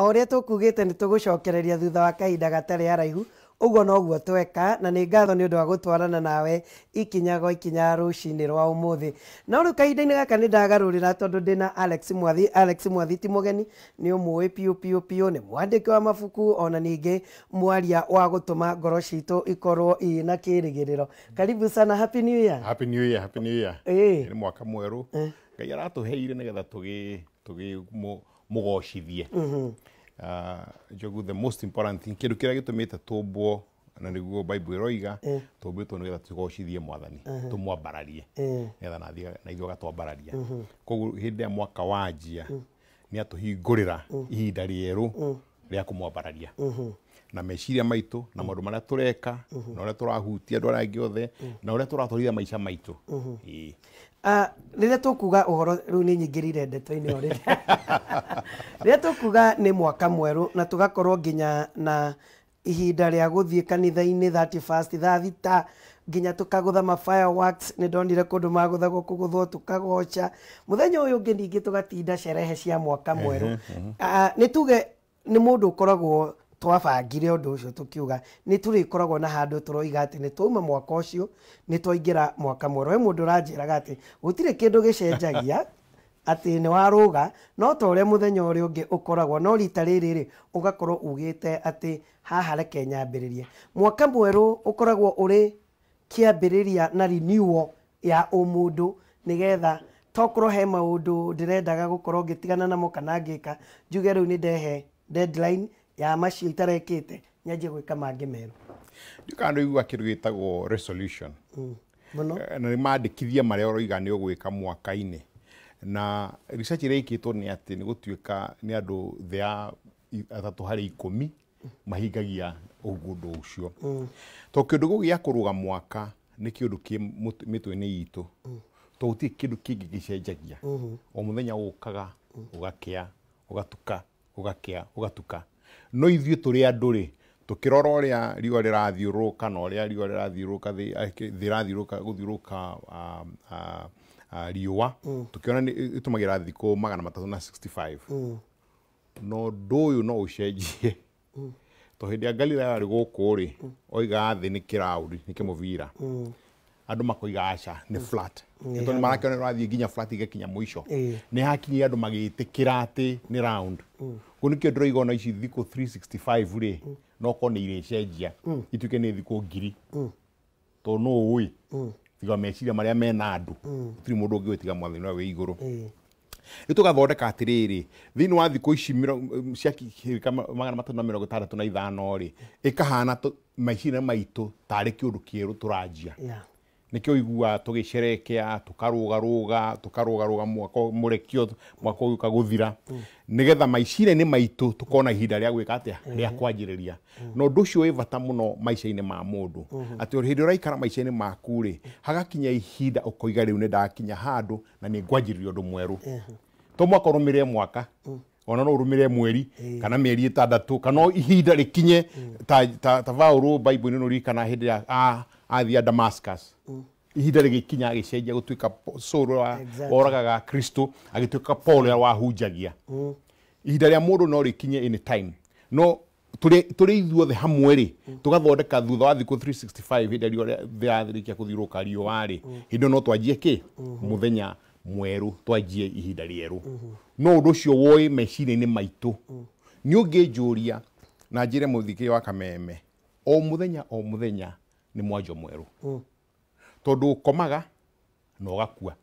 Oria tukugite ni tugucokereria thutha wa kahinda gatari haraihu uguo noguo tweka na ni ngatho ni undu wa gutwarana nawe ikinya rucini rwa umuthi no ru kahinda-ini gaka ni ndagarurira tondu ndina Alex Mwathi ti mugeni ni umui piu ni mwandiki wa mabuku ona ningi mwaria wa gutuma ngoro citu ikorwo ina kirigiriro. Karibu sana, happy new year. Happy new year. Ni mwaka mweru Ngai aratuheire nigetha tugi mugoshithie. Jogu, the most important thing kindu kiria gitumite tumbwo na niguo Bible iroiga tumbwitwo nigetha tugoshithie mwathani tumwambararie nigetha na ithuĩ gatwambararia koguo hindi ya mwaka wanjia ni atuhingurira ihinda rieru ria kumwambararia na meciria maitu na maundu maria tureka na uria turahutia andu aria angi othe na uria turatwarithia maica maitu. Riria tukuga uhoro riu ni nyingirire ndeto-ini o riria tukuga ni mwaka mweru na tugakorwo nginya na ihinda ria guthie kanitha-ini 31st thaa thita nginya tukagutha ma fireworks ni ndonire kundu maguthagwo kuguthwo tukagocha muthenya uyu ungi ningi tugatinda sherehe cia mwaka mweru. Ni tuge ni mundu ukoragwo twabangire undu ucio tukiuga ni turikoragwo na handu turoiga ati ni twauma mwaka ucio ni twaingira mwaka mweru. We mundu uranjiraga ati gutire kindu gicenjagia ati ni waruga no to uria muthenya uri ungi ukoragwo no rita riri ugakorwo ugite ati haha reke nyambiririe. Mwaka mweru ukoragwo uri kiambiriria na renewal ya umundu nigetha tokorwo he maundu ndirendaga gukorwo ngitigana namo kana ngika njuge riu ni ndehe deadline ya macio itarekite nyanjie gwika mangi meru. Ndikandu igua kindu gitagwo resolution na ni mandikithia maria uroiga ni ugwika mwaka-ini na research irekitwo ni ati ni gutuika ni andu thea 3/10 mahingagia ugundu ucio to kindu gugia kuruga mwaka ni kindu ki mitwe-ini itu to uti kindu kingi gicenjagia o muthenya ukaga ugakia ugatuka no ithuĩ tũrĩ andũ rĩ tukirora uria riũa rirathiũrũka na uria riũa rirathiũrũka thirathiũrũka guthiũrũka riũa tukiona ni itumagira thikũ 365 no ndũyũ no ucenjie to hindi ya Galilaya ari gũkũ rĩ oiga thĩ ni kĩrauri ni kĩmũvira andu makoiga aca ni flat to ni marakĩona rathie nginya flat igekinya mũico ni hakinyia andu magĩtĩkĩra atĩ ni round kuni kio ndĩroiga ona ici thikũ 365 rĩ no ko ni irecenjia ituike ni thikũ 1000 to no ũĩ tiga meciria maria mena andu tiri mundu ũngĩ wĩtiga mwathani wa wĩ igũrũ itugathondeka atiriri thiini wa thikũ ici cia 365 rĩ ikahana maicira maitu tari kiundu kieru turanjia nikio igua tugicerekea tukaruga mwaka murekio mwaka uyu kaguthira nigetha maicire ni maitu tukona ihinda ria gwika atia ria kwanjiriria no nducio wi bata muno maica-ini ma mundu ati hindi uraikara maica-ini maku ri hagakinya ihinda ukoiga riu ni ndakinya handu na ni ngwanjiriria undu mweru to mwaka urumire mwaka ona no urumire mweri kana mieri 6 kana ihinda rikinye ta vauru Bible ni rikana hindi ya athia Damascus ihinda rigikinya agicenjia gutuika Saul oragaga Kristo agituika Paul wahunjagia ihinda ria mundu no rikinye any time no turi ithuothe hamwe ri tugathondeka thutha wa thikũ 365 hindi ria thirathirikia kuthiũrũka riũa ri hindi no twanjie ki muthenya mweru twanjie ihinda rieru no undu ucio woi meciria-ini maitu ni unginjuria na njire muthikiri wa Kameme o muthenya ni mwanjo mweru tondu ukomaga na ugakua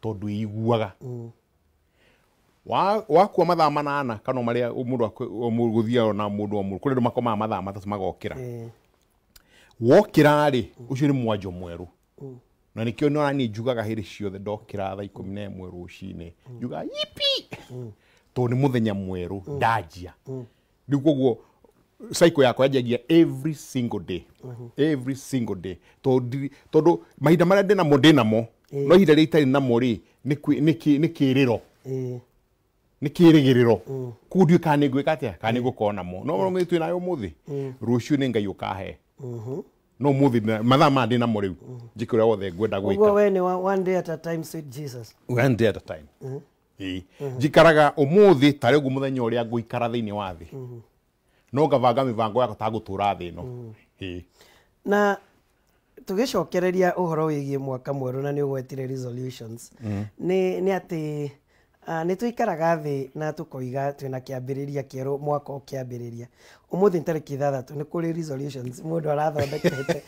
tondu iguaga wakua mathaa 8 kana maria mundu guthia na mundu wa kuri ndu makomaga mathaa 3 magokira wokira ri ucio ni mwanjo mweru na nikio no ni njugaga hindi ciothe ndokira thaa 11 rucini njuga yipi to ni muthenya mweru ndanjia riu koguo cycle yakwa yanjagia every single day tondu mahinda maria ndinamo no ihinda ria itari namo ri ni kiriro ni kirigiriro kudio kana gwika atia kana gukona mo no mwe twina yo muthi rucio ni Ngai ukahe no muthi mathaa ma ndinamo riu njikira wothe ngwenda gwika ugo we ni one day at a time, sweet Jesus. One day at a time njikaraga umuthi tari ugu muthenya uria nguikara thiini wa thi no ngabanga mibango yakwa ta gutura thi no na tugicokereria uhoro wigie mwaka mweru na ni ugwetire resolutions ni ati ni tuikaraga thi na tukoiga twina kiambiriria kieru mwaka ukiambiriria umuthi tariki 6 ni kuri resolutions mundu arathondekete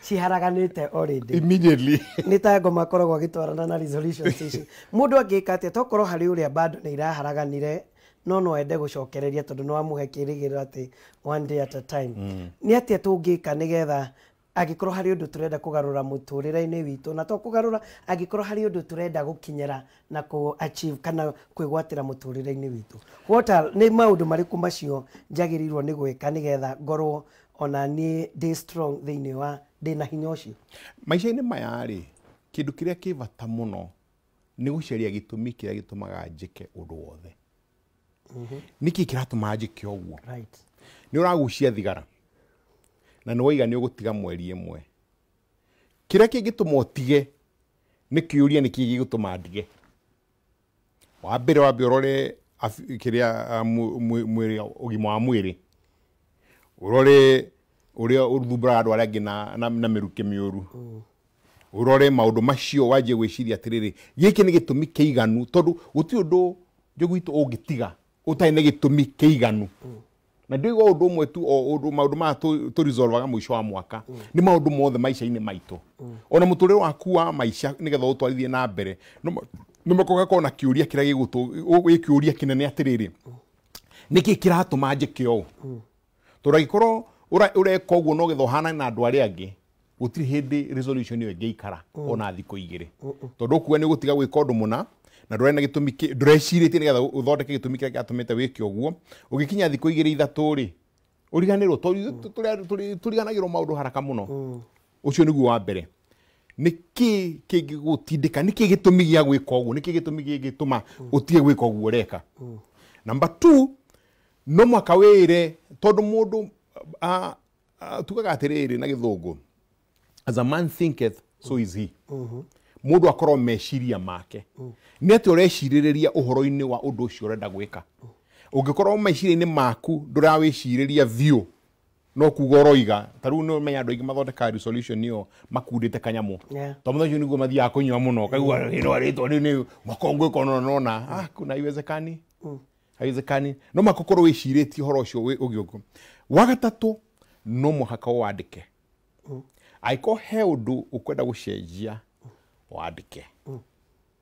ciharaganite already immediately ni ta ngoma koragwo agitwarana na resolutions ici mundu angika atia tokorwo hari uria bado ni iraharaganire no ende gucokereria tondu no amuhe kirigiro ati one day at a time ni atia tungika nigetha agikorwo hari undu turenda kugarura muturire-ini witu na to kugarura agikorwo hari undu turenda gukinyera na ku achieve kana kwigwatira muturire-ini witu ni maundu mariku macio njagirirwo ni gwika nigetha ngorwo ona ni day strong thiini wa ndina hinya ucio maisha-ini maya ri kindu kiria kivata muno ni guceria gitumi kiria gitumaga njike undu wothe niki kiratuma njike uguo right ni uragucia thigara na ni waiga ni ugutiga mweri imwe kiria kingituma utige ni kiuria ni kigigutuma ndige wa mbere urore kiria mwiri ugima wa mwiri urore uria uruthumbura andu aria angi na miruke miuru urore maundu macio wanjie gwiciria atiriri giki ni gitumi kiiganu tondu guti undu njogwitu ungitiga utai ni gitumi kiiganu na ndigo undu umwe tu undu maundu ma tu resolve mwisho wa mwaka ni maundu mothe maisha-ini maitu ona muturire waku wa maisha nigetha utwarithie na mbere no makoga kona kiuria kiria gikiuria kinene atiriri niki kiratuma njike o turagikorwo ureka uguo no githohana na andu aria angi gutiri hindi resolution iyo ngeikara ona thiko igiri tondu kuwa ni gutiga gwika undu muna na ndurena gitumi ndurecirie nigetha uthondeke gitumi kiria giatumite wiki uguo ugikinya thiko igiri ithatu ri uriganirwo turiganagirwo maundu haraka muno ucio niguo wa mbere niki kingigutindika niki gitumi gia gwika uguo niki gitumi gigituma utige gwika uguo ureka number 2 no mwaka wire tondu mundu tukaga atiriri na githungu as a man thinketh so is he mundu akorwo meciria make ni ati ureciririria uhoro-ini wa undu ucio urenda gwika ungikorwo meciria-ini maku ndurawiciriria view no kuga uroiga taru no menya andu aingi mathondeka resolution iyo makundite kanyamu to mutho niguo mathiaga kunywa muno kaigua no aritwo ni makongo ikonona kuna iwezekani haiwezekani no makokorwo wiciritie uhoro ucio ugiuko wa gatatu no muhaka wandike aiko he undu ukwenda gucenjia wandike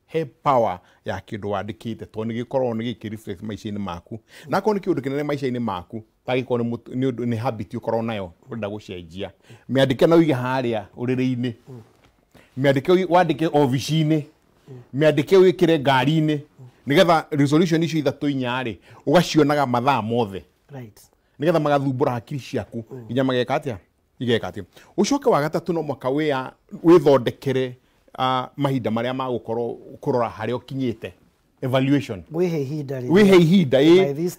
he power ya kindu wandikite to ni gikorwo ni gikireflect maisha-ini maku na ko ni kindu kinene maisha-ini maku tagikorwo ni habit ukorwo nayo urenda gucenjia miandike na uige haria uriri-ini miandike wandike ofici-ini miandike wikire ngari-ini nigetha resolution icio ithatu inyari ugacionaga mathaa mothe right nigetha magathumbura hakiri ciaku inya mageka atia igeka atia ucoke wa gatatu no mwaka withondekere mahinda maria magukorwo kurora haria ukinyite evaluation wihe ihinda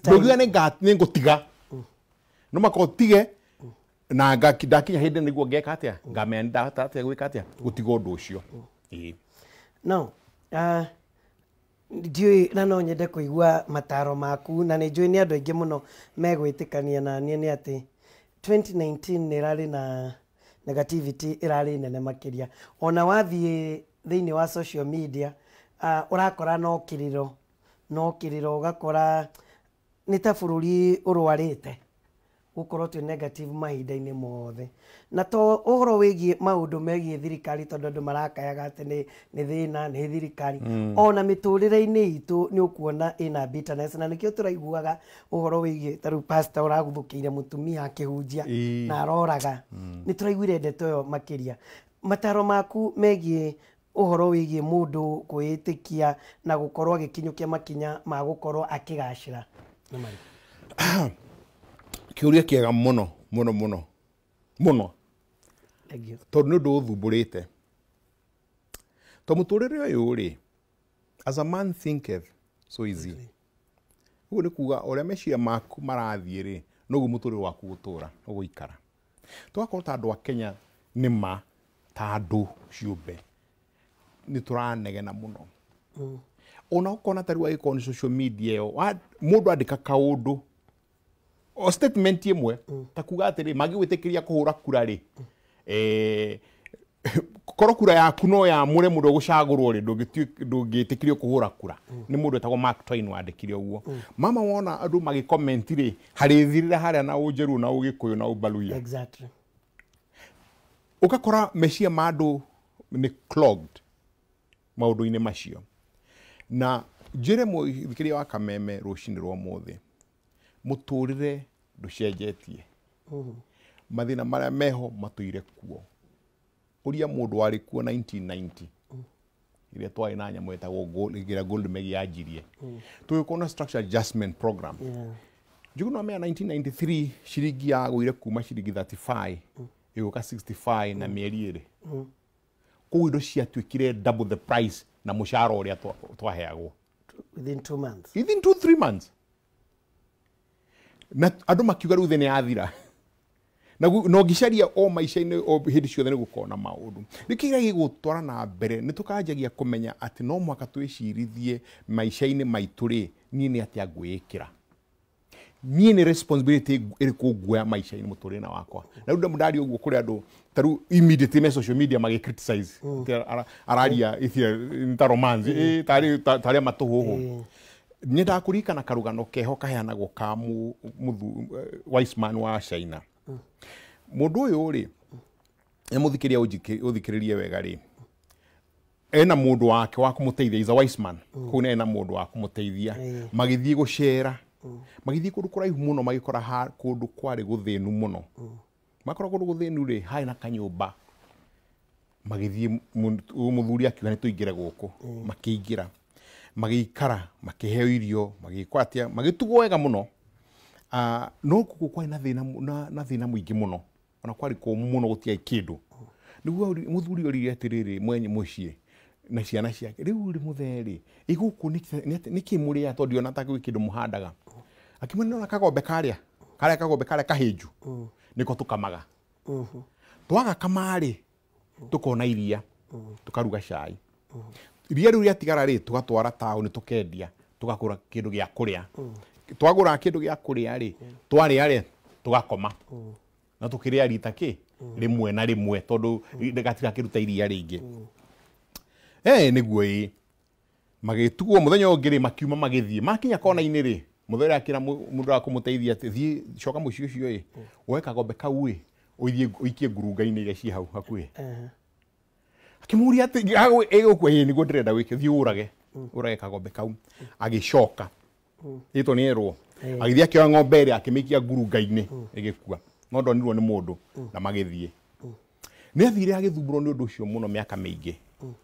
ndugiga ni ngutiga no makotige na ndakinya hindi niguo ngeka atia ngamenda atia gwika atia gutiga undu ucio no ndiui na no nyende kuigua mataro maku na ni njui ni andu aingi muno megwitikania na nie ni ati 2019 ni rari na negativity irari nene makiria ona wathie thiini wa social media urakora no kiriro ugakora ni ta bururi urwarite gukorwo twi negative mahinda-ini mothe na to uhoro wigie maundu megie thirikari tondu andu marakayaga ati ni thina ni thirikari ona miturire-ini itu ni ukuona ina bitterness na nikio turaiguaga uhoro wigie taru pastor uraguthukiire mutumia akihunjia na aroraga ni turaiguire ndeto yo makiria mataro maku megie uhoro wigie mundu kwitikia na gukorwo agikinyukia makinya ma gukorwo akigacira na mari kiuria kiega muno tondu ni undu uthumburite to muturire uyu ri as a man thinketh so easy ugu ni kuga uria meciria maku marathie ri noguo muturire waku gutura uguikara tugakorwo ta andu a Kenya ni ma ta andu ciumbe ni turanegena muno ona ukona tari wa iko on social media yo mundu andika kaundu o statement imwe ta kuga atiri magi gwitikiria kuhura kura ri koro kura yaku no ya mure mundu gucagurwo ri ndungitikirio kuhura kura ni mundu etagwo Mark Twain wandikire uguo mama wona andu magi comment ri hari thirira haria na ujeru na ugikuyu na ubaluya exactly ukakora meshia madu ni clogged maundu-ini macio na njire muthikĩria wa Kameme rucini rwa muthi muturire nducenjetie mathina maria meho matuire kuo uria mundu wari kuo 1990 iria twari na nyamu etagwo gold megi yajirie tuikona structure adjustment program njuguna me 1993 shiringi ya guire kuma shiringi 35 iguka 65 na mieri iri kuu indo ciatuikire double the price na mushahara uria twaheagwo within 2 months within 2-3 months na andu makiuga riu thene yathira na no gicaria o maisha-ini o hindi ciothe ni gukona maundu nikigira gigutwara na mbere ni tukanjagia kumenya ati no mwaka twicirithie maisha-ini maitu ri nie ni atia ngwikira nie ni responsibility iri kuguya maisha-ini muturina wakwa na riu ndari uguo kuri andu taru immediately me social media magi criticize araria ithia nta romance tari matuhuhu ni ndakurikana karugano keho kaheanagwo ka wise man wa China mundu uyu ri emuthikiria uthikiririe wega ri ena mundu wake wa kumuteithia is a wise man kuna ena mundu wa kumuteithia magithii gucera magithii kundu kuraihu muno magikora kundu kwari guthinu muno makora kundu guthinu ri hai na kanyumba magithii muthuri akiuga ni tuingire guku makiingira magikara makiheo irio magikwatia magitugwo wega muno no kuku kwa na thina muingi muno ona kwari ko muno gutia kindu niguo muthuri orire atiriri mwenye mucie na ciana ciake riu ri mutheri iguku niki muri ya tondio na takwi kindu muhandaga akimwena na kagombe karia kagombe karia kahiju niko tukamaga twaga kamari tukona iria tukaruga cai iria riu riatigara ri tugatwara tauni tukendia tugakura kindu gia kuria twagura kindu gia kuria ri twari ari tugakoma na tukiria rita ki rimwe na rimwe tondu ndigatiga kiruta iria ringi niguo magitugwo muthenya ungiri makiuma magithie makinya kona-ini ri muthera akira mundu akumuteithia thie coka mucio ucio oe kagombe kau uithie uikie ngurunga-ini iria ci hau hakuhi akimuria ati egukwa niguo ndirenda wike thie urage kagombe kau agicoka ito ni erwo agithia kioya ng'ombe ri akimikia ngurunga-ini igikua no ndonirwo ni mundu na magithie ni athire agithumburo ni undu ucio muno miaka mingi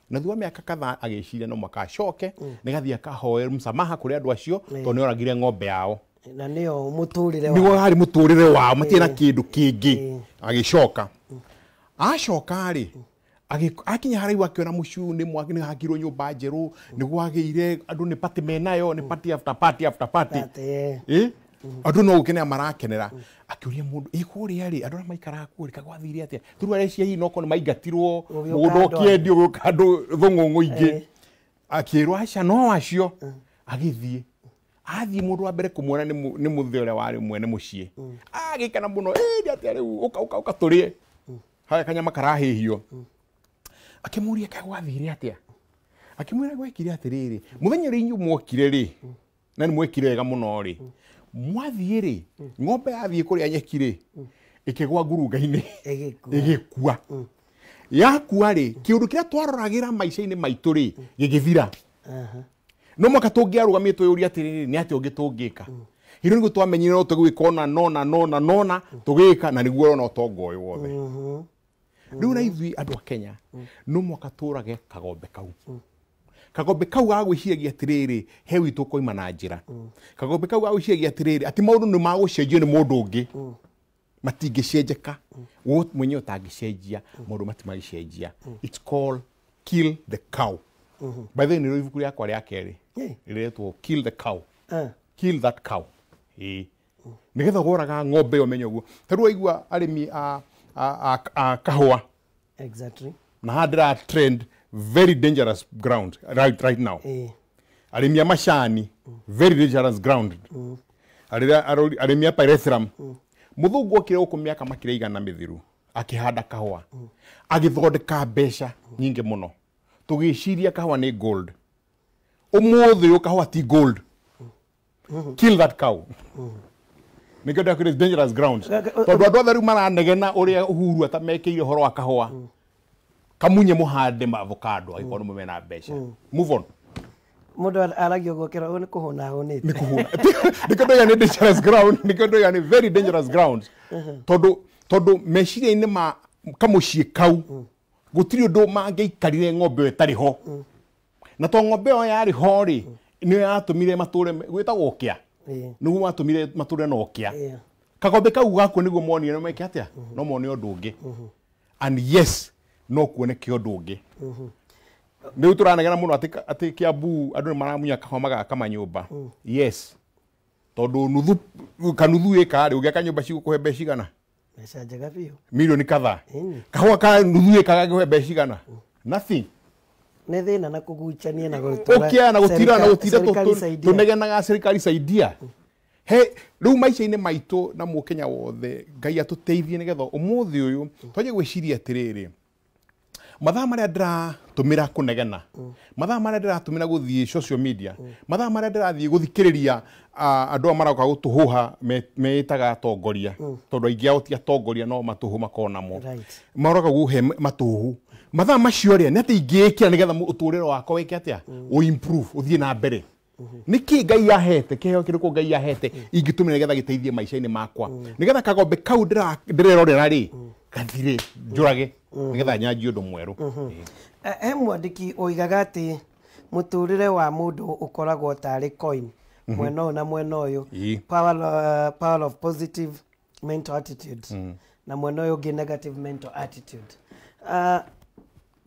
na thua miaka kadhaa agiciria no mwaka acoke nigathie akahoe msamaha kuri andu acio to ni oragire ng'ombe yao na nio muturire wa nigo hari muturire wao matina kindu kingi agicoka acoka ri akinya haraihu akiona muciu ni mwaki ni hakirwo nyumba njeru ni gwagire andu ni party menayo ni party after party andu no gukene marakenera akiuria mundu ikuria ri andu maikara kuri kagwathire atia turu arecia hi no ko ni maingatirwo mundu kiendi uguka andu thungungu ingi akirwa aca no acio agithie athie mundu wa mbere kumwona ni muthi uria wari mwene mucie agikana muno ndi atia riu uka turie haya kanyama karahihio akimuria kagwathire atia akimwira gwekire atiriri muthenya ri inyu mwokire ri na ni mwekire wega muno ri mwathie ri ng'ombe yathie kuria nyeki ri ikigwa ngurunga-ini igikua yakua ri kiundu kiria twaroragira maisha-ini maitu ri gigithira no mwaka tungiarugamie tuyuria atiriri ni ati ungitungika hiro niguo twamenyire no tugwika nona tugika na niguo no tongo uyu wothe riu na ithui andu a Kenya no mwaka turage kagombe kau gagwiciagia atiriri he witu koima na njira kagombe kau gagwiciagia atiriri ati maundu ni magucenjio ni mundu ungi matingicenjeka wo mwenye utangicenjia maundu matimagicenjia it's called kill the cow by the way ni ibuku riakwa ria keri riretwo kill the cow kill that cow nigetha goraga ng'ombe umenye uguo taru aigua arimi a kahua exactly na hadra trend very dangerous ground right now arĩmi a macani very dangerous ground arĩmi a pyrethrum mũthũngũ okire gũkũ mĩaka makĩria igana mĩthiru akĩhanda kahũa agĩthondeka mbeca nyingĩ mũno tũgĩciria kahũa nĩ gold ũmũthĩ ũyũ kahũa ti gold kill that cow nĩkĩo ndakĩrĩ dangerous grounds tondũ andũ othe rĩu maranegena ũrĩa Uhuru atamekĩire ũhoro wa kahũa kamunye mũhande avocado agĩkorwo nĩ mũmena mbeca move on mundu aragio gukira ni kuhuna hunite ni kuhuna nĩkĩo ndoiga nĩ dangerous ground nĩkĩo ndoiga nĩ very dangerous grounds tondũ meciria-inĩ ma kamuciĩ kau gũtirĩ ũndũ mangĩikarire ng'ombe ĩyo ĩtarĩ ho na to ng'ombe ĩyo yarĩ ho rĩ nĩyo yatũmire matũre gwĩtagwo kĩa nĩguo matũmire matũre na ũkĩa kagombe kau gaku nĩguo monire no meke atĩa no mone ũndũ ũngĩ and yes no kuoneke ũndũ ũngĩ nĩ tũranegena mũno atĩ Kiambu andũ nĩ maramunya kahũa magaka manyũmba yes tondũ nuthu kanuthu ĩka rĩ ũgĩaka nyũmba cigũkũhe mbeca cigana mbeca njega biũ milioni kadhaa kahũa ka nuthu ĩka gagĩkũhe mbeca cigana nothing nĩ thĩna na kũgucania na gũtũra ũkĩa na gũtira na gũtira tũnegenaga serikali saidia he rĩu maica-inĩ maitũ na mũkenya wothe Ngai atũteithie nĩgetha ũmũthĩ ũyũ twanjie gwĩciria atĩrĩrĩ mathaa marĩa ndĩratũmĩra kũnegena mathaa marĩa ndĩratũmĩra gũthiĩ social media mathaa marĩa ndĩrathiĩ gũthikĩrĩria andũ maroka gũtũhũha metaga atongoria tondũ aingĩ ao ti atongoria no matũhũ makonamo maroka gũhe matũhũ mathaa macio rĩ nĩ atĩ ingĩĩkĩra nĩgetha ũtũũrĩre wakwa wĩke atĩa improve ũthiĩ na mbere nĩkĩ Ngai yahete kĩheo kĩrĩkũ Ngai yahete ingĩtũmĩra nĩgetha gĩteithie maica-inĩ makwa nĩgetha kagombe kau ndĩrerorera rĩ gathire njũrage nĩgetha nyanjie ũndũ mwerũ he mwandĩki oigaga atĩ mũtũũrĩre wa mũndũ ũkoragwo tarĩ coin mwena ũyũ na mwena ũyũ power of positive mental attitude na mwena ũyũ ũngĩ negative mental attitude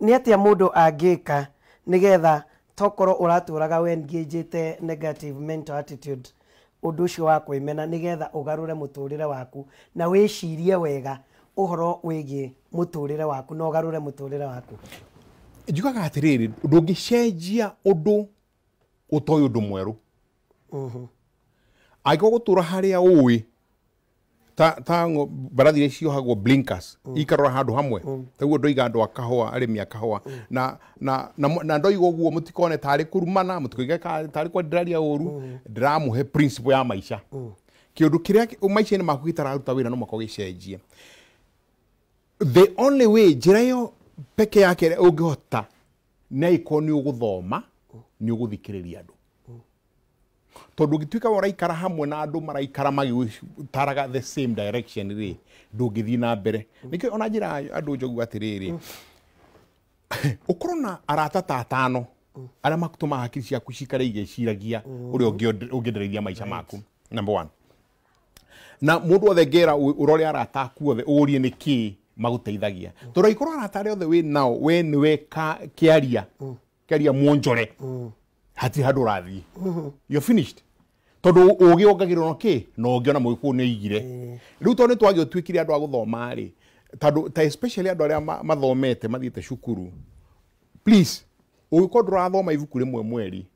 nĩ atĩa mũndũ angĩka nĩgetha tokorwo ũratũraga wengĩnjĩte negative mental attitude ũndũ ũcio wa kwĩmena nĩgetha ũgarũre mũtũũrĩre waku na wĩcirie wega ũhoro wĩgiĩ mũtũũrĩre waku na ũgarũre mũtũũrĩre waku njugaga atĩrĩrĩ ndũngĩcenjia ũndũ ũtoĩ ũndũ mwerũ angĩkorwo gũtũra harĩa ũĩ ta mbarathi iria ciohagwo blinkers ikarora handũ hamwe taguo ndoiga andũ a kahũa arĩmi a kahũa na ndoiga ũguo mũtikone tarĩ kũrumana mũtikoige tarĩ kwa ndĩraria ũru ndĩramũhe principle ya maica kĩũndũ kĩrĩa maica-inĩ maku gĩtararuta wĩra no makoo gĩcenjie the only way njĩra ĩyo peke yake ũngĩhota nĩ ĩkorwo nĩ ũgũthoma nĩ ũgũthikĩrĩria andũ tondũ ũngĩtuĩka ũraikara hamwe na andũ maraikara magĩtaraga the same direction rĩ ndũngĩthiĩ na mbere nĩkĩo ona njĩra andũ njogu atĩrĩrĩ ũkorwo na arata ta atano arĩa matũmaga hakiri ciaku cikare igĩciragia ũrĩa ũngĩendereithia maica maku number one na mũndũ wothe ngera ũrore arata aku othe ũrie nĩkĩ magũteithagia tondũ angĩkorwo arata arĩa othe wĩ nao we nĩwe kĩaria mwonjore hatirĩ handũ ũrathiĩ you're finished tondũ ũgĩ ongagĩrwo kĩ na ũngĩ ona mũgĩkũũ nĩ igire rĩu tondũ nĩ twagĩ ũtuĩkire andũ a gũthoma rĩ tondũ ta especially andũ arĩa mathomete mathiĩte cukuru please ũgĩkorwo ndũrathoma ibuku rĩmwe mweri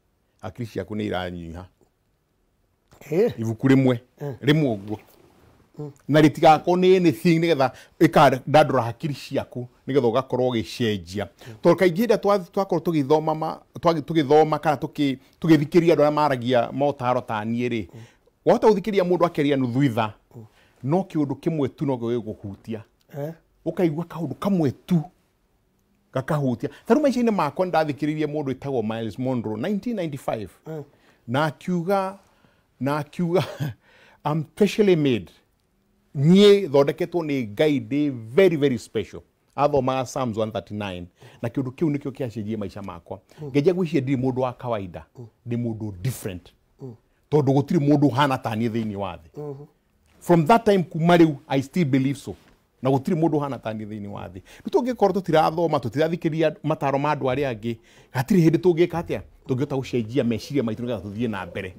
hakiri ciaku nĩ iranyiha ibuku rĩmwe ũguo na rĩtigakorwo nĩ anything nĩgetha ĩkandandũra hakiri ciaku nĩgetha ũgakorwo ũgĩcenjia tondũ kaingĩ hĩndĩ twakorwo tũgĩthoma kana tũgĩthikĩria andũ arĩa maragia motaro ta niĩ rĩ wahota gũthikĩria mũndũ akeria nuthu itha no kĩũndũ kĩmwe tu no gĩgũhutia ũkaigua kaũndũ kamwe tu gakahutia tarĩu maica-inĩ makwa nĩndathikĩrĩirie mũndũ wĩtagwo Miles Monroe 1995 na akiuga I'm specially made niĩ thondeketwo nĩ Ngai ndĩ very very special athomaga Psalms 139 na kĩũndũ kĩu nĩkĩo kĩacenjie maica makwa ngenjia gwĩciria ndirĩ mũndũ wa kawaida ndĩ mũndũ different tondũ gũtirĩ mũndũ hana ta niĩ thĩinĩ wa thĩ from that time kuma rĩu I still believe so na gũtirĩ mũndũ hana ta niĩ thĩinĩ wa thĩ rĩu tũngĩkorwo tũtirathoma tũtirathikĩria mataro ma andũ arĩa angĩ hatirĩ hĩndĩ tũngĩka atĩa tũngĩhota gũcenjia meciria maitũ nĩgetha tũthiĩ na mbere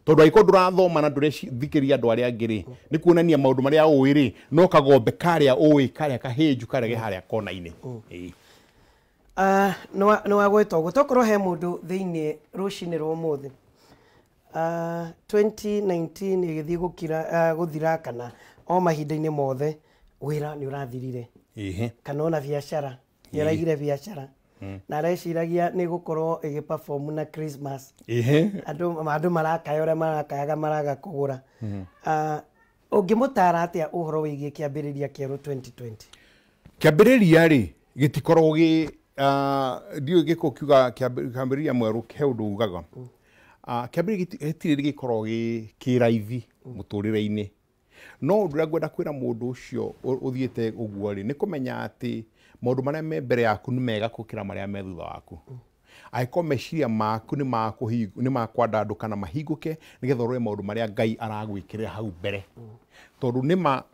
tondũ angĩkorwo ndũrathoma na ndũrethikĩria andũ arĩa angĩ rĩ nĩ kuonania maũndũ marĩa ũĩ rĩ no kagombe karĩa ũĩ karĩa kahĩnju karĩa ge harĩa kona-inĩ nä wagwetwo å guo tokorwo he må ndå thä inä rå cinä rwa må thä 2019 ä gä thiä gå thira kana o mahinda-inä mothe wä ra nä å rathirire kana ona biacara nä å raigire biacara na areciragia nä gå korwo ä gä perform na Christmas andå marakaya å rä a marakayaga maraga kå gå ra å ngä må tara atä a å horo wä giä kä ambä rä ria kä erå 2020 kä ambä rä ria rä gä tikorwo gä ndiå gä kå kiuga kä ambä rä ria mwerå he å ndå ugaga kä ambä rä ria gä korwo kä raithi må tå rä re-inä no å ndå rä a ngwenda kwä ra må ndå å cio å thiä te å guo rä nä kå menya atä maå ndå marä a me mbere yaku nä mega gå kä ra marä a me thutha waku angĩkorwo meciria maku nä makwandandå kana mahingå ke nä getha å rore maå ndå marä a Ngai aragwä kä rä ra hau mbere tondå nä ma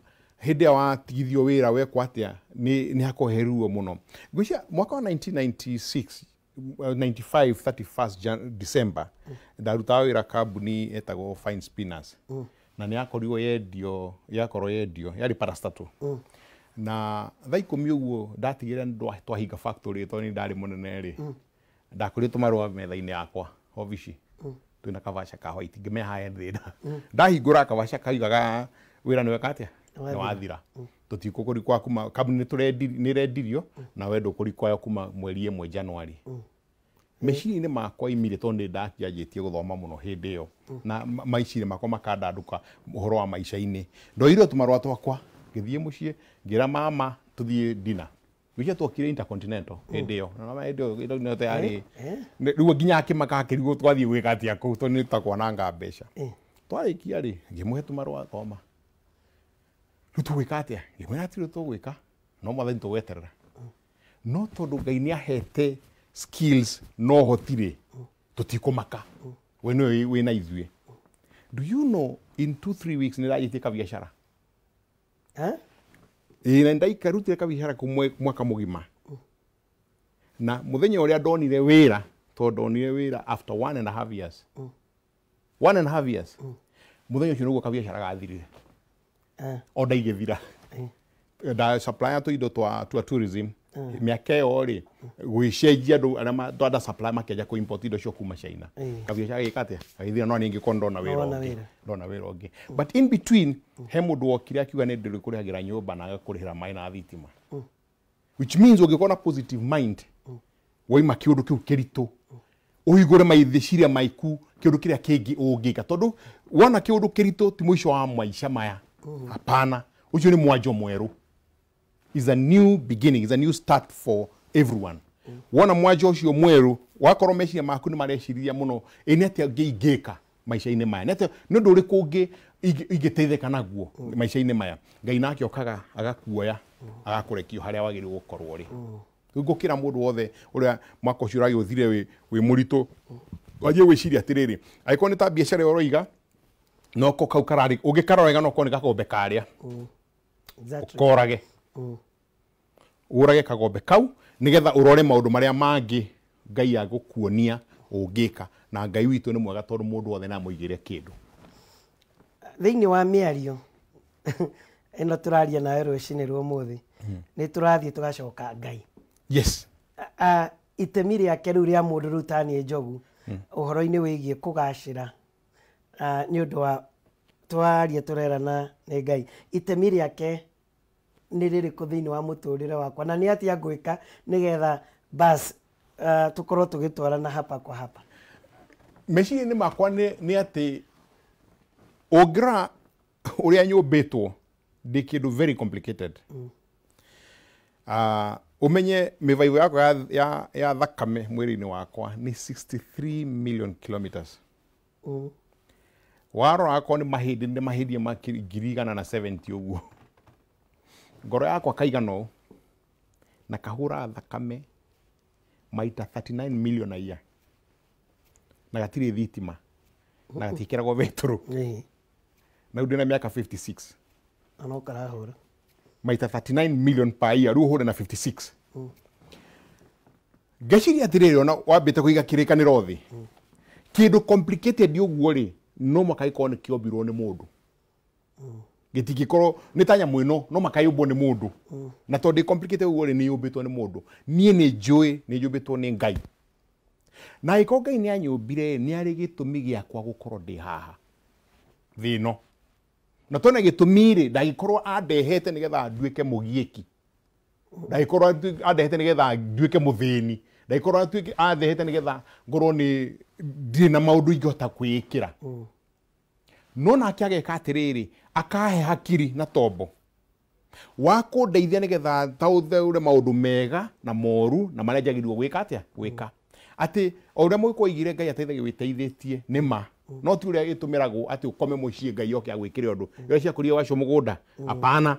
hĩndĩ ĩrĩa watigithio wĩra wekwo atĩa nĩ hakoheruo mũno ngwĩcia mwaka wa 1996 95 31 December ndarutaga wĩra kambuni etagwo Fine Spinners na nĩ yakorirwo yakorwo yendio yarĩ parastatal na thaa ikũmi ũguo ndatigĩrĩra nĩ twahinga factory tondũ nĩ ndarĩ mũnene rĩ ndakorirwo tũmarũa metha-inĩ yakwa obici twĩna kabasha ka white ngĩmenya haya ndĩrenda ndahingũra kabasha kaugaga wĩra nĩ weka atĩa nĩ wathira tũtikũkũri kwa kuma kambuni nĩ rendirio na wendo kũri kwayo kuma mweri 1 January meciria-inĩ makwa imire tondũ nĩ ndakianjĩtie gũthoma mũno hĩndĩ ĩyo na maicirĩ makwa makandandũka ũhoro wa maica-inĩ ndoirwo tũmarũa twakwa ngĩthiĩ mũciĩ ngĩra mama tũthiĩ dinner gwĩcia twokire Intercontinental hĩndĩ ĩyo na hĩndĩ ĩyo yarĩ rĩu nginya akĩmaka akĩrigwo twathiĩ gwĩka atĩa kũu tondũ nĩ tũtakwananga mbeca twarĩkia rĩ ngĩmũhe tũmarũa thoma rĩu tũgwĩka atĩa ngĩmwĩra atirĩ tũgwĩka no mwathani tũgweterera no tondũ Ngai nĩ ahete skills no hotirĩ tũtikũmaka we nĩwe wĩna ithuĩ do you know in 2-3 weeks nĩ rajĩtie kabiacara na ndaikarutire kabiacara mwaka mũgima na mũthenya ũrĩa ndonire wĩra tondũ ndonire wĩra after 1.5 years 1.5 years mũthenya ũcio nĩguo kabiacara gathirire o ndaigĩthira nda supplier tũ indo twa tourism mĩaka ĩyo rĩ gwĩcenjia andũ arĩa twanda supply makĩanjia kũ import indo cio kuma China kabiacara gĩka atĩa gagĩthira no ningĩ ko ndona wĩra ũngĩ but in between he mũndũ wokire akiuga nĩ ndĩrĩ kũrĩhagĩra nyũmba na agakũrĩhĩra maĩ na thitima which means ũngĩkorwo na positive mind woima kĩũndũ kĩu kĩritũ ũhingũre maitheciria maiku kĩũndũ kĩrĩa kĩngĩ ũngĩka tondũ wona kĩũndũ kĩritũ ti mũico wa maica maya hapana ucio ni mwanjo mweru is a new beginning, is a new start for everyone wona mwanjo ucio mweru wakorwo meciria maku ni mareciria muno ĩnĩ atĩa ngĩingĩka maica-inĩ maya nĩ ũndũ ũrĩkũ ũngĩ ingĩteithĩka naguo maica-inĩ maya Ngai nake okaga agakuoya agakũrekio harĩa wagĩrĩirwo gũkorwo rĩ ngũkĩra mũndũ wothe ũrĩa mwaka ũcio ũragĩũthire wĩ mũritũ wanjie gwĩciria atĩrĩrĩ angĩkorwo nĩ ta biacara ĩyo ũroiga no ko kau karari ũngĩkarorega no ko nĩ gagombe karĩa korage ũrage kagombe kau nĩgetha ũrore maũndũ marĩa mangĩ Ngai agũkuonia ũngĩka na Ngai witũ nĩ mwega tondũ mũndũ wothe na mũigĩre kĩndũ thĩinĩ wa mĩario ĩno tũraria nawe rũcinĩ rwa ũmũthĩ nĩ tũrathiĩ tũgacoka Ngai yes itemi rĩake rĩu rĩa mũndũ rĩu taniĩ Njogu ũhoro-inĩ wĩgiĩ kũgacĩra nĩ ũndũ wa twaria tũrerana nĩ Ngai itemi rĩake nĩ rĩrĩkũ thĩinĩ wa mũtũrĩre wakwa na nĩ atĩa ngwĩka nĩgetha bas tũkorwo tũgĩtwarana hapa kwa hapa meciria-inĩ makwa nĩ atĩ ũngĩrora ũrĩa nyũmbĩtwo ndĩ kĩndũ very complicated umenye mĩvaivo yakwa ya thakame mwĩrĩ-inĩ wakwa nĩ 63 million kilometers warora akorwo nĩ mahĩndĩ ma 170 ũguo ngoro yakwa kaigana ũũ na kahũra thakame maita 39 million a year na gatirĩ thitima na gatikĩragwo betũrũ na rĩu ndĩna mĩaka 56 no karahũra maita 39 million per year rĩu ũhũre na 56 ngeciria atĩrĩrĩ ona wambĩte kũiga kĩrĩkanĩro thĩ kĩndũ complicated ũguo rĩ no mũhaka gĩkorwo nĩ kĩombirwo nĩ mũndũ gitigikoro ni tanya mwino no makayubwo ni mundu na to de complicated uguo ni yubitwo ni mundu nie ni njui ni yubitwo ni Ngai na iko Ngai ni anyumbire ni ari gitumi giakwa gukorwo ndi haha thino na tone gitumire ndagikorwo andehete nigetha nduike mugieki ndagikorwo andehete nigetha nduike muthini ndagikorwo atuike andehete nigetha ngorwo ni ndina maundu ingihota kwikira no nake ageka atiriri akahe hakiri na tombo wako ndeithia nigetha tauthure maundu mega na moru na maria njagirwo gwika atia gwika ati oria mwiko igire Ngai ateithagia witeithĩtie nima no ti uria gitumiragwo ati ukome mucie Ngai oke agwikire undu yo cia kuria wacio mugunda apana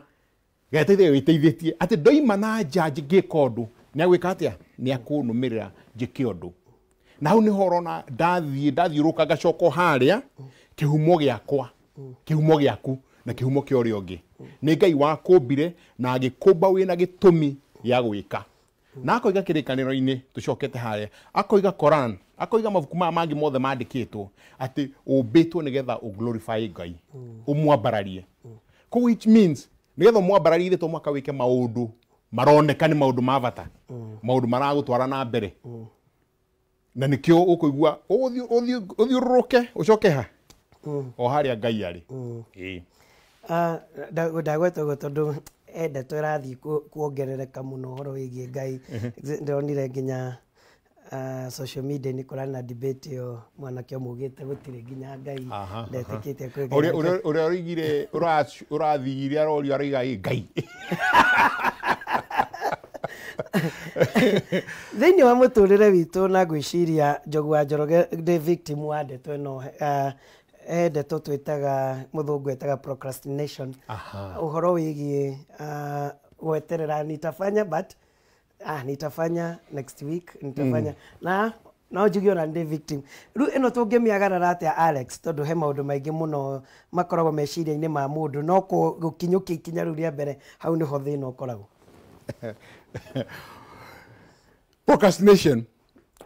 Ngai ateithagia witeithĩtie ati ndoima na nja ngika undu ni agwika atia ni akunumirira njike undu na hau ni horona ndathiuruka ngacoko haria kihumo giakwa kihumo giaku na kihumo kia uria ungi ni Ngai wakumbire na agikumba wina gitumi ya gwika na akoiga kirikaniro-ini tucokete haria akoiga Quran akoiga mabuku mangi mothe mandikitwo ati ubitwo nigetha uglorify Ngai umwambararie which means nigetha umwambararie ithe mwaka wike maundu maroneka ni maundu mavata maundu maragutwara na mbere na nikio ukuigua uthiururuke ucoke ha o haria Ngai ari ndagwetwo tondu ende twirathi kuongerereka muno horo wigie Ngai ndonire nginya social media ni kora na debate yo mwanake omugite gutire nginya Ngai ndetikite kwiga uria urigire urathigire arori ariga Ngai thiini wa muturire witu na gwiciria Njogua Njoroge ndi victim wa ndeto ino ndeto twitaga muthungu etaga procrastination uhoro wigie gweterera nitafanya but nitafanya next week nitafanya na no njugio na ndi victim ru ino tungimiagarara atia Alex tondu he maundu maingi muno makoragwo meciria-ini ma mundu no gukinyukia ikinya riu ria mbere hau niho thina ukoragwo procrastination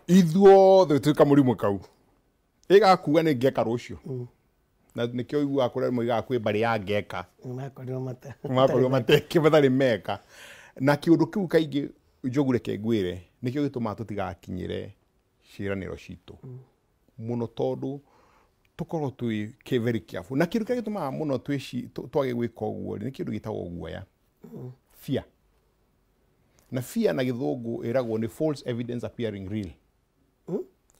ithuothe tuika murimu kau igakuga ni ngeka rucio na nikio igua kura moiga kwi bari ya ngeka makorio mateke bathari meka na kiundu kiu kaingi njogure kengwire nikio gituma tutigakinyire ciraniro citu muno tondu tukorwo twi very careful na kindu gituma muno twage gwika uguo ni kindu gitagwo guoya fear na fear na githungu iragwo ni false evidence appearing real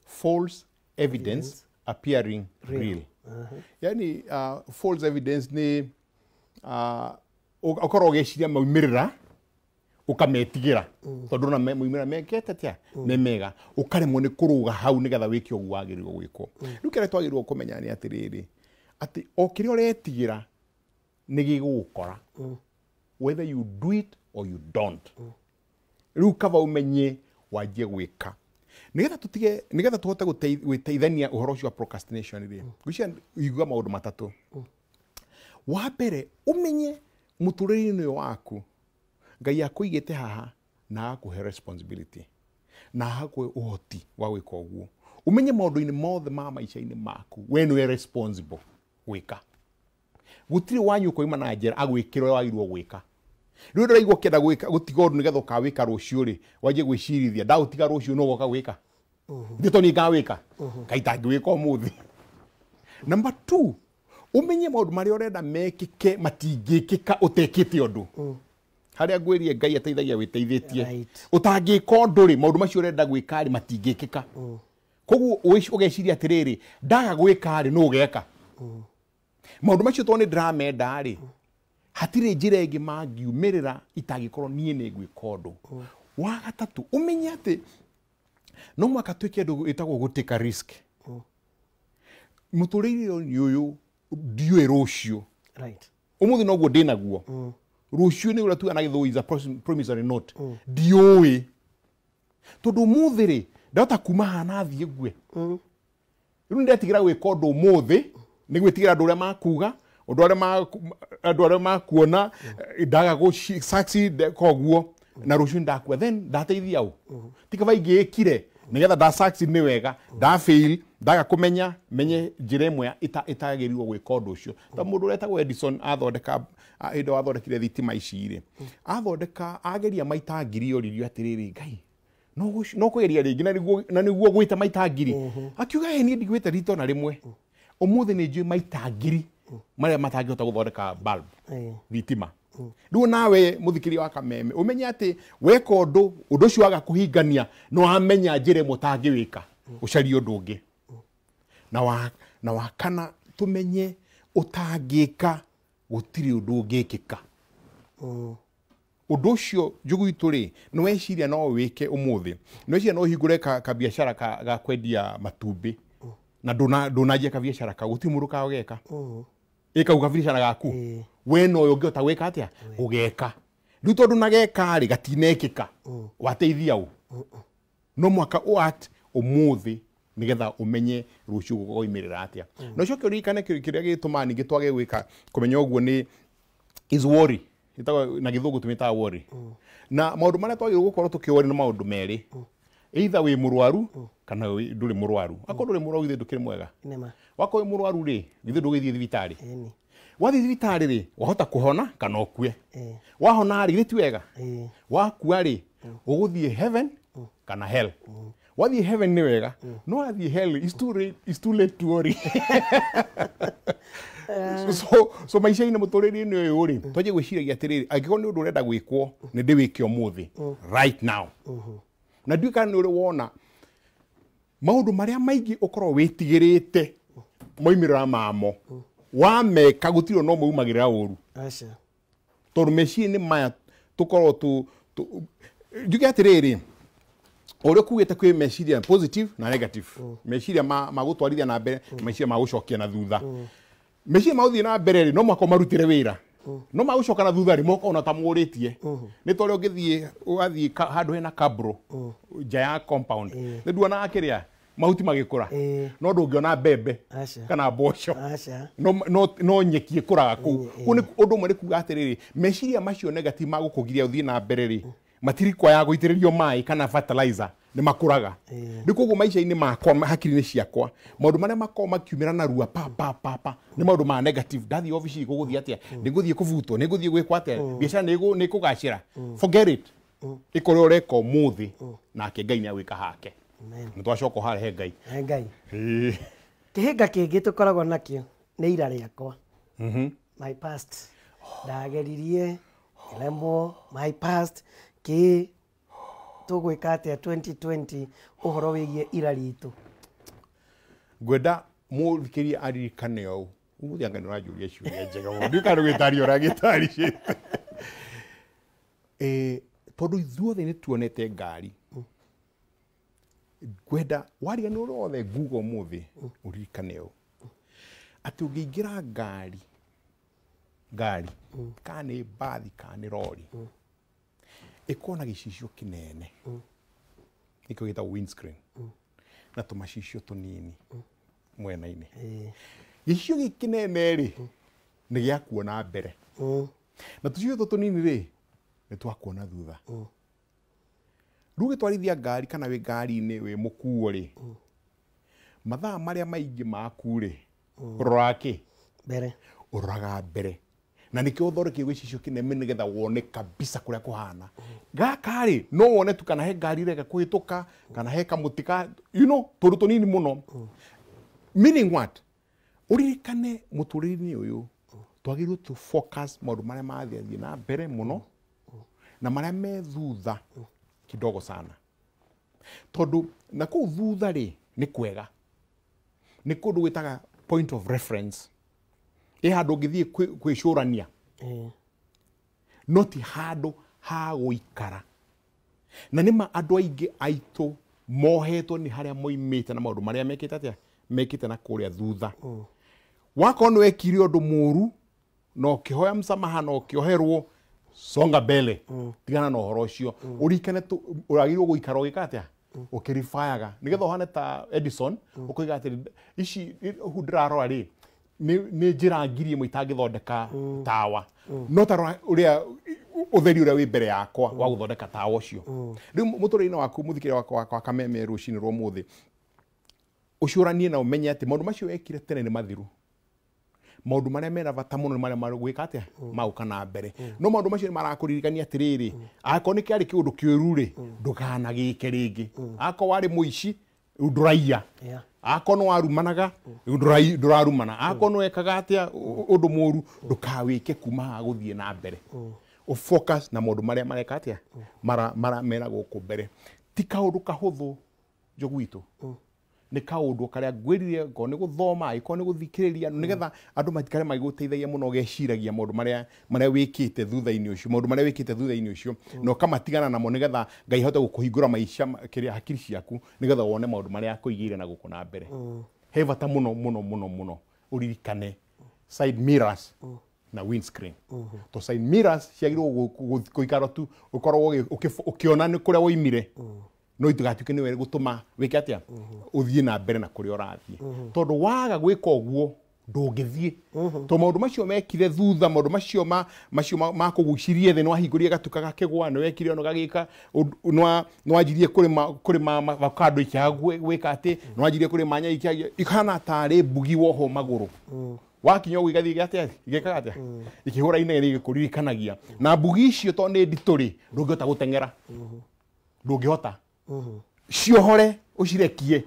false evidence appearing real. Yani false evidence ni ukorwo geciria maumirira ukametigira tondu na muimira mekete tia me mega ukaremwo ni kuruga hau nigetha wiki ogu wagirirwo gwiko riu kire twagirirwo kumenya ni atiriri ati okire uretigira ni gigukora whether you do it or you don't riu kava umenye wajie gwika nigetha tuhote gwiteithania uhoro ucio wa procrastination ri gucia igua maundu matatu wa mbere umenye muturire-ini waku Ngai akuigite haha na akuhe responsibility na akuhe uhoti wa gwika uguo umenye maundu-ini mothe ma maica-ini maku we ni responsible gwika gutiri wanyu koima na njera agwikira wagirwo gwika riu ndiraigua kenda gwika gutiga undu nigetha ukawika rucio ri wajie gwicirithia ndautiga rucio no goka gwika ndito ni ngawika kaita ngwika umuthi number 2 umenye maundu maria urenda mekike matingikika utekite undu haria ngwirie Ngai ateithagia witeithĩtie utangika undu ri maundu macio urenda gwika ri matingikika koguo ugeciria atiriri ndaga gwika ri no ugeka maundu macio to ni ndramenda ri hatire njira ingi mangiumirira itagikorwo nie ni gwika undu wa gatatu umenye ati no mwaka twike andu itagwo guteka risk muturire uyu ndiwe rucio right umuthi no guo ndinaguo rucio ni ura tu anagitho is a promissory note ndiui tondu umuthi ri ndota kuma hana thie gwe riu ndetigira gwika undu umuthi ni gwitigira andu uria makuga undu aria makuona ndaga go succeed koguo na rucio ndakua then ndateithia u tikava ingikire nigetha da succeed ni wega da fail daga kumenya menye njira imwe itagerirwo gwika undu ucio ta mundu retagwo Edison athondeka indo athondekire thitima iciri athondeka ageria maita ngiri oririo atiriri ngai no kugeria ringi na niguo gwita maita ngiri akiuga ni ndigwite rito na rimwe umuthi ni njui maita ngiri maria matangihota guthondeka bulb thitima riu nawe muthikiri wa Kameme umenye ati weka undu ucio waga kuhingania no amenya njire mutangiwika ucarie undu ungi na wakana tumenye utangika gutiri undu ungikika undu ucio njugu ri no weciria no wike umuthi no weciria no hingure ka biashara ga kwendia matumbi na ndunajia ka biashara ka gutimuru ka ogeka ika ugabiashara gaku we no yo ngota gwika atia ugeka riu tondu nageka ri gatinekika wateithia u no mwaka act umuthi nigetha umenye rucio gugoimirira atia no cio kiririkane kiria gituma ningi twage gwika kumenya uguo ni is worry itago na githungu tumita worry na maundu maria twagirwo gukorwo tukiori na maundu meri either wi murwaru kana nduri murwaru akoro nduri murwaru ithe ndukire mwega wako wi murwaru ri ithe ndugithie thibitari wathi thibitari ri wahota kuhona kana okue wahona ri ti wega wakua ri uguthie heaven kana hell wathi heaven ni wega no wathi hell is too late to worry so maisha ina mutoreri ni uyu ri twaje gwiciragia atiriri angiko ni undu urenda gwikwo ni ndiwike umuthi right now na nduika ni uri wona maundu maria maingi ukoro witigirite moimirira mamo wameka gutiro no mumagirira uru acha tondu meciria ni maya tukoro tu nduika atiriri ore kugite kwi meciria positive na negative meciria magutwarithia na mbere meciria magucokia na thutha meciria mauthie na mbere no mwako marutire wira no magucoka na thutha ri moko ona tamuritie ni tore ungithie ugathie handu hena kabro nja ya compound ni nduona akiria mahuti magikura no ndungiona mbembe kana mboco no nyeki ikuraga ku ni undu mwe kuga atiriri meciria macio negative magukugiria uthie na mbere ri matirikwa ya guitiririo mai kana fertilizer ni makuraga ni koguo maisha-ini makwa hakiri-ini ciakwa maundu maria makwa makiumira na rua pa ni maundu ma negative ndathi office guguthie atia niguthie kuvutwo niguthie gwikwa atia biashara ni kugacira forget it ikore ureka umuthi nake Ngai ni agwika hake nitwacoka harehe Ngai kihinga kingi tukoragwo nakio ni ira riakwa my past ndageririe lembo my past ki tugwika atia 2020 uhoro wigie ira ritu gwenda muthikiria aririkane au umuthi anga nirajuria ciuria njega mundu kana gwitario ragitari cite tondu ithuothe ni tuonete ngari gwenda waria ni urothe Google muthi uririkane au ati ungiingira ngari kana bathi kana lori ikona gicicio kinene iko gita windscreen na tumacicio tunini mwena-ini gicicio gikinene ri ni gia kuona mbere na tucio tunini ri ni twakuona thutha riu gitwarithia ngari kana wi ngari-ini wi mukuo ri mathaa maria maingi maku ri uroraki mbere uroraga mbere na nikio thoreke gwicicio kinene nigetha wone kabisa kuria kuhana gakari no wone tu kana he ngari rega kuhituka kana he kamutika turu tunini muno meaning what uririkane muturiri uyu twagirwo tu focus maundu maria mathie na mbere muno na maria me thutha kidogo sana tondu na ku thutha ri ni kwega ni kundu gwitaga point of reference handu ngithie kwicurania noti handu ha guikara na nima andu aingi aitu mohetwo ni haria moimite na maundu maria mekite atia mekite na kuria thutha wako no ekiri undu muru no kihoya msamaha no kioherwo songa mbele tigana no horo ucio urikane tu uragirwo guikara gikatia ukirifayaga nigetha hane ta Edison ukoiga ati ici hundirarora ri ni njira ngiri imwe itangithondeka tawa no ta uria utheri uria wi mbere yakwa wa guthondeka tawa ucio riu muturire-ini waku muthikire wakwa kwa Kameme rucini rwa muthi ucuranie na umenye ati maundu macio wekire tene ni mathiru maundu maria mena bata muno ni maria magwika atia mauka na mbere no maundu macio ni marakuririkania atiriri ako ni kiari kiundu kiuru ri ndukanagike ringi ako wari muici nduraiya ako no warumanaga ndurarumana ako no ekaga atia undu muru ndukawike kuma guthie na mbere o focus na maundu maria mareka atia mara mena guku mbere ti kaundu kahuthu jogu itu ni kaundu karia ngwirire ngo ni guthoma iko ni guthikiriria nigetha andu matikare magiguteithagia muno geciragia maundu maria wikite thutha-ini ucio maundu maria wikite thutha-ini ucio no kamatigana namo nigetha Ngai hote gukuhingura maisha kiria hakiri ciaku nigetha wone maundu maria akuigire na guku na mbere he bata muno uririkane side mirrors na windscreen to side mirrors ciagirwo guikara tu ukorwo ukiona ni kuria woimire no itugatuke niwe gutuma wike atia uthie na mbere na kuria urathie tondu waga gwika uguo ndungithie to maundu macio mekire thutha maundu macio ma kugucirie thi no ahingurie gatuka gakigwa no wekire ono gagika no ajirie kurima avocado ikiagu gwika ati no ajirie kurima nyanya ikiagu ikana tari mbugi woho maguru wakinya ugigathi atia igekaga atia ikihura inene igikuririkanagia na mbugi icio to ni ndituri ndungihota gutengera ndungihota ciohore ucirekie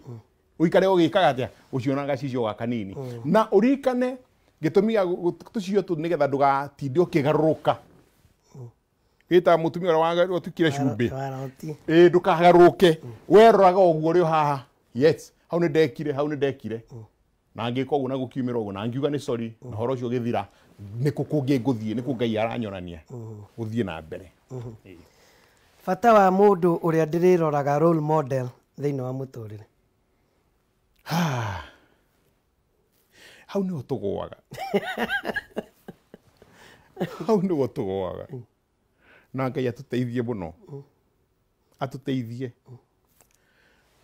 uikare ugikaga atia ucionaga cicio wa kanini na urikane gitumi tucio tu nigetha ndugatinde ukigaruruka gita mutumia wa tukire cumbi ndukagaruke weroraga uguo ri haha yes hau ni ndekire na ngiko ugu na gukiumira ugu na ngiuga ni sorry na horo ucio githira ni kukungi nguthie ni kungai aranyonania guthie na mbere bata wa mundu uria ndiriroraga role model thiini wa muturire hau ni utugwaga na Ngai atuteithie muno atuteithie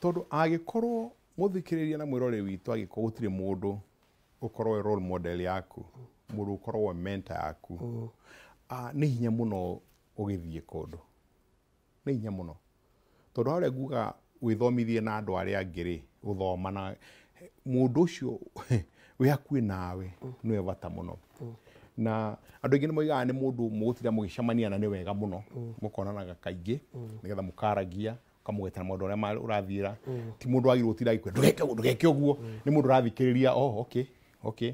tondu agikorwo muthikiriria na mwirore witu agikorwo gutire mundu ukorwo role model yaku mundu ukorwo mentor yaku ni hinya muno ugithie kundu ni hinya muno tondu hore nguga withomithie na andu aria angiri uthoma na mundu ucio wi hakui nawe niwe bata muno na andu aingi ni moigaga ni mundu mugutira mugicamania na ni wega muno mukonanaga kaingi nigetha mukaragia kamugeta mundu aria urathira ti mundu agirwo utira ikwe ndugeke uguo ni mundu urathikiriria okay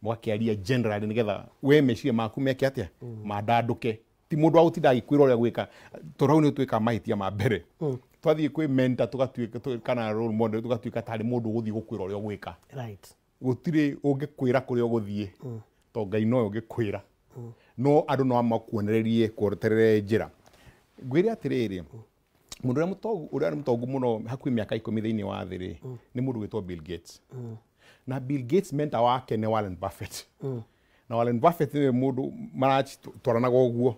mwakiaria generally nigetha we meciria maku meke atia mandanduke ti mundu agutinda agikwira uria gwika torau ni twika mahitia ma mbere twathie kwi mentor tugatuika kana role model tugatuika tari mundu guthie gukwira uria gwika right gutire ungikwira kuria uguthie to Ngai no ungikwira no andu no amakuonererie kuoterere njira ngwire atiriri mundu uria ni mutongu muno hakui miaka 10 thiini wa thiri ni mundu witwa Bill Gates na Bill Gates mentor wake ni Warren Buffett na Warren Buffett ni mundu maratwaranaga uguo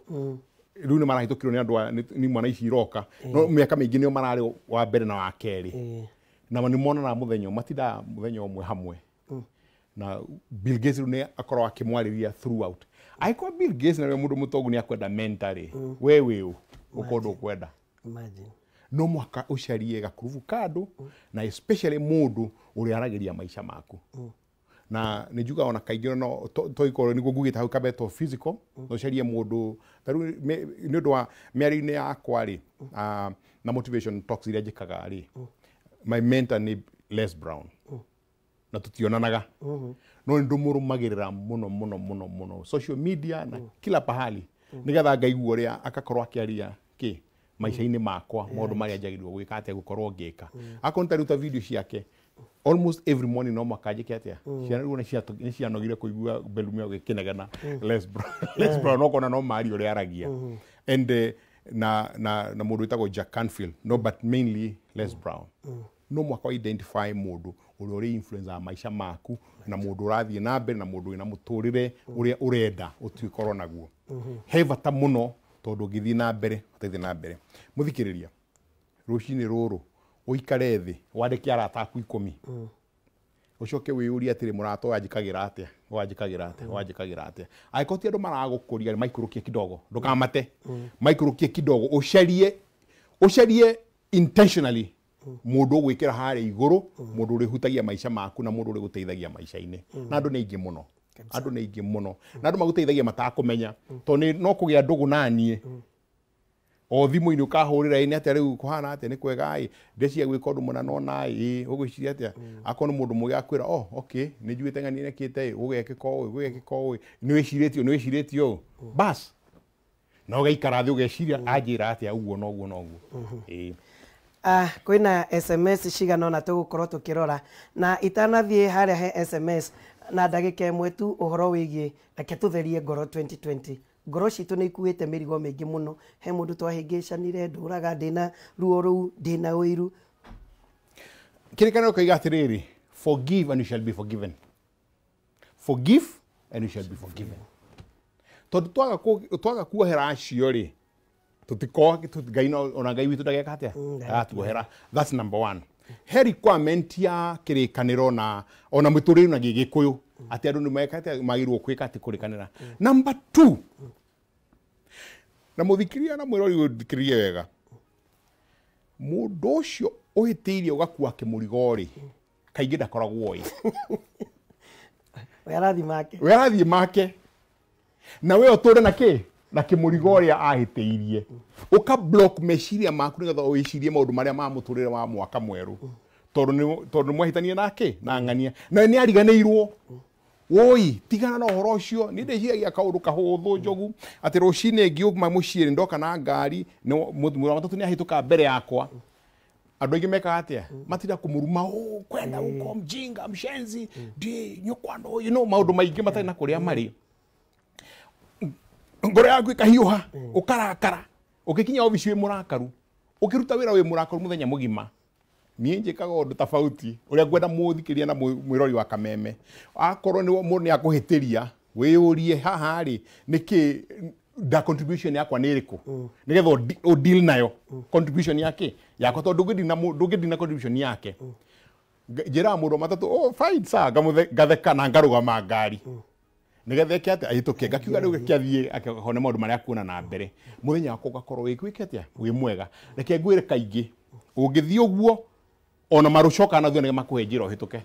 riu ni marahitukirwo ni andu ni mwana ici iroka no miaka mingi ni marari wa mbere na wa keri na ni monana muthenya matinda muthenya umwe hamwe na Bill Gates ni akorwo akimwariria throughout aiko Bill Gates na mundu mutongu ni akwenda mentari wewe ukondo kwenda imagine no mwaka ucarie gakuruvu kado na especially mundu uri arageria maisha maku na nijuga ona kaingi no to ikoro niguo ngugita hau kabeto physical no carie mundu taru ni undu wa miari-ini yakwa ri na motivation talks iria njikaga ri my mentor ni Les Brown na tutionanaga no ndumurumagirira muno social media na kila pahali nigetha ngaigua uria akakorwo akiaria maisha-ini makwa maundu maria njagirwo gwika atia gukorwo ngika akonta ruta video ciake almost every morning no makanjike atia ciana ni cianogire kuigua belumia gikinegena Les Brown no kona no mari uria aragia and na mundu witagwo Jack Canfield no but mainly Les Brown no mwaka identify mundu uri influencer maisha maku na mundu urathie na mbere na mundu wina muturire uria urenda utwikorwo naguo he bata muno tondu ngithie na mbere utethie na mbere muthikiriria rucini ruru uikare thi wandike arata aku 10 ucoke wiyuria atiri murato wanjikagira atia wanjikagira ate aikoti andu maragukuria maikurukie kidogo ndukamate maikurukie kidogo ucarie intentionally mundu gwikira hare iguru mundu uri hutagia maisha maku na mundu uri guteithagia maisha-ini na andu ni ingi muno na andu maguteithagia matakumenya to ni no kugia ndugu nanie o thimu-ini ukahurira ini atia riu kuhana atia ni kwega ndeciria gwika undu muna nona ugwiciria atia akorwo ni mundu mugi akwira okay ni njuite ng'ani nekite ugekika ui ni wiciritio bas no ugaikara thi ugeciria anjira atia uguo noguo kwina SMS cigana ona tugukorwo tukirora na itanathie haria he SMS na ndagika imwe tu uhoro wigie reke tutherie ngoro 2020 ngoro citu ni ikuite mirigo mingi muno he mundu twahingicanire nduraga ndina ruo ruu ndina uiru kirikaniro kaiga atiriri forgive and you shall be forgiven forgive and you shall be forgiven tondu twaga kuohera acio ri tutiko ngai ona ngai witu ndageka atia atuohera that's number 1 he requirement ya kirikaniro na ona muturire na gigikuyu ati andu ni mekate magirwo kwika ati kurikanira number 2 na muthikiria na mwirori uthikirie wega mundu ucio uhitiirie ugakua kimurigori kaingi ndakoragwo werathi make na we uture na kimurigori ahitiirie uka block meciria maku nigetha uicirie maundu maria ma muturire wa mwaka mweru tondu mwahitania nake na ng'ania na ni ariganirwo woi tigana na uhoro ucio ni ndeciagia kaundu kahuthu njogu ati rucine ngiuma muciiri ndoka na ngari mwira matatu ni ahituka mbere yakwa andu aingi meka atia matira kumuruma kwenda uko mjinga mshenzi ndi nyokwando maundu maingi matari na kuria mari ngoro yaku ikahiuha ukarakara ukikinya ofici wi murakaru ukiruta wira wi murakaru muthenya mugima nie njikaga undu tofauti uria ngwenda muthikiria na mwirori wa Kameme akorwo ni mundu ni akuhitiria wiyurie haha ri niki da contribution yakwa ni iriku nigetha o deal nayo contribution yake yakwa tondu ndungidina contribution yake njira mundu matatu fine sa ngatheka na ngarugama ngari nigetha kiate ayituke ngakiuga riu kiathie akahone maundu maria kuona na mbere muthenya wakwa ugakorwo wikite atia wi mwega reke ngwire kaingi ungithie uguo ona marucoka na thone makuhe njira uhituke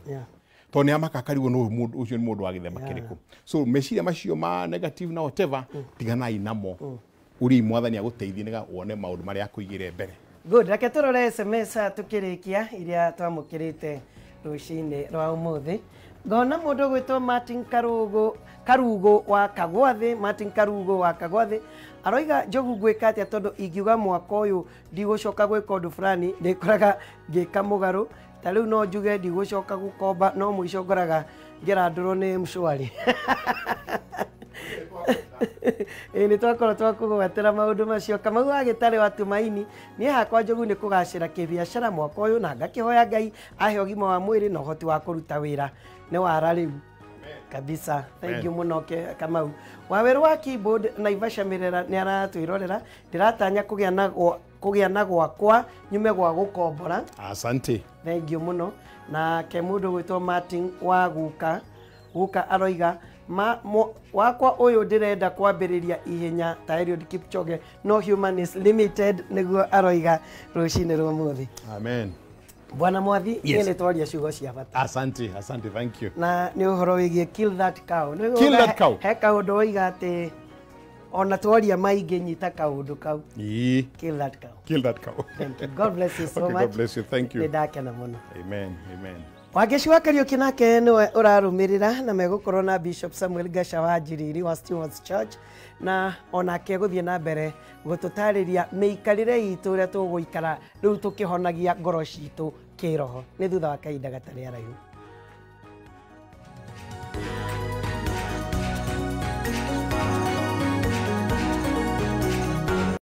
to ni amakakariwo no mundu ucio ni mundu wa githemba kiriku so meciria macio ma negative na whatever tiganai namo uri mwathani aguteithie niga wone maundu maria akuigire mbere good reke turore SMS tukirikia iria twamukirite rucini rwa umuthi ngona mundu gwitwo Martin Karugo wa Kagwathi aroiga njogu gwika atia tondu ingiuga mwaka uyu ndigucoka gwika undu fulani ndikoraga ngika mugaru ta riu no njuge ndigucoka gukomba no mwico ngoraga ngirandurwo ni mshwari ni twakorwo twakugwatira maundu macio Kamau agitari wa Tumaini ni hakwa njogu ni kugacira kibiacara mwaka uyu na ngakihoya Ngai ahe ugima wa mwiri na uhoti wa kuruta wira ni wara riu kabisa thank you muno Kamau waweru wa keyboard na Ivasha Mirera ni aratwirorera ndiratanya kugia na gwakwa nyume gwa gukombora asante thank you muno na kemundo gwitwo Martin wa guka aroiga wakwa uyu ndirenda kwambiriria ihenya ta Eliud Kipchoge no human is limited niguo aroiga rucini rwa muthi amen Bwana Mwathi ni twaria ciugo cia bata asante thank you na ni uhoro wigie kill that cow he kaundu oiga ati ona twaria maingi nyita kaundu kau kill that cow thank you God bless you so much God bless you thank you ndakena muno amen Wageshwa Kariuki nake niwe urarumirira na megukorwo na Bishop Samuel Gasha wa Ruriri wa Stewards Church na onake guthie na mbere gututariria meikarire itu ria tuguikara riu tukihonagia ngoro citu kiroho ni thutha wa kahinda gatari araihu.